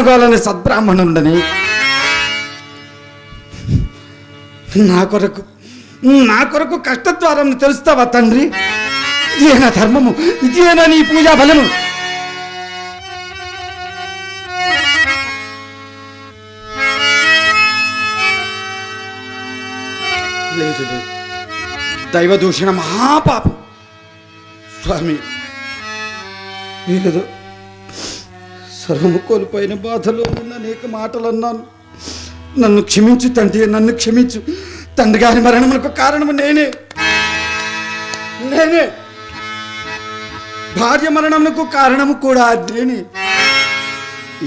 అనుకోవాలని సద్బ్రాహ్మణుండని నా కొరకు కష్టద్వారం తెలుస్తావా తండ్రి? ఇదేనా ధర్మము? ఇదేనా నీ పూజా బలము? లేదు లేదు, దైవదూషణ మహాపాపం. స్వామి, ఏదో సర్వము కోల్పోయిన బాధలో ఉన్న అనేక మాటలు అన్నాను. నన్ను క్షమించు తండ్రి, నన్ను క్షమించు. తండ్రి గారి మరణములకు కారణము నేనే. భార్య మరణములకు కారణము కూడా నేనే.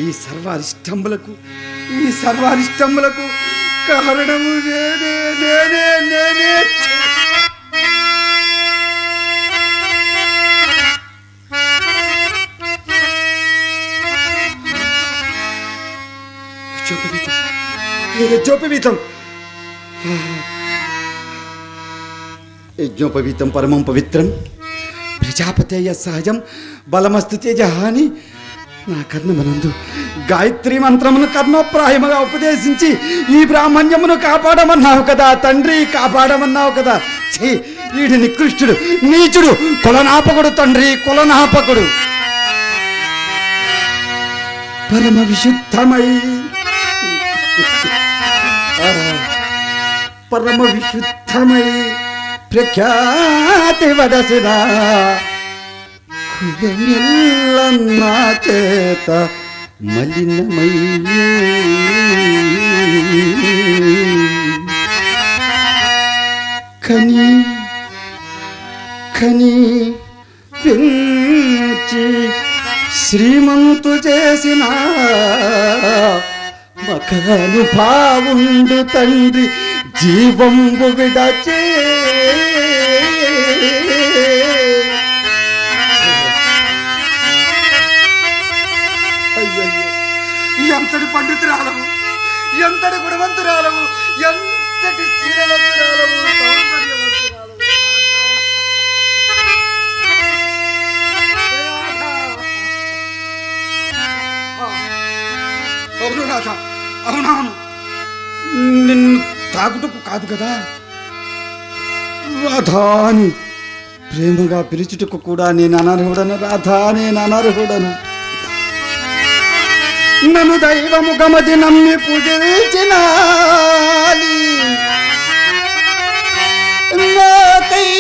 ఈ సర్వారిష్టములకు కారణము నేనే. యజ్ఞోపవీతం పరమం పవిత్రం, ప్రజాపతేయ సహజం, బలమస్తు తేజహాని. నా కర్ణమనందు గాయత్రి మంత్రమును కర్ణోప్రాయముగా ఉపదేశించి ఈ బ్రాహ్మణ్యమును కాపాడమన్నావు కదా తండ్రి, కాపాడమన్నావు కదా. వీడి నికృష్టుడు, నీచుడు, కులనాపకుడు తండ్రి, కులనాపకుడు. పరమ విశుద్ధమై ప్రఖ్యాతి వదసిన కులమెల్లన్నా చేత మలినమై కని పెంచి శ్రీమంతు చేసిన మకాను భావుండు తండ్రి జీవంబు విడచే. ఎంతటి పండితురాలవు, ఎంతటి గుణవంతురాలవు, ఎంతటి శీలవంతురాలవు, సౌందర్యవంతురాలవు. అవును రాధ, అవునవును, నిన్ను తాగుటకు కాదు కదా, రాధా అని ప్రేమగా పిలుచుటకు కూడా నేను అనర్హుడను. రాధా, నేను అనర్హుడను. నన్ను దైవముఖమది నమ్మి పూజించినాలి నాకై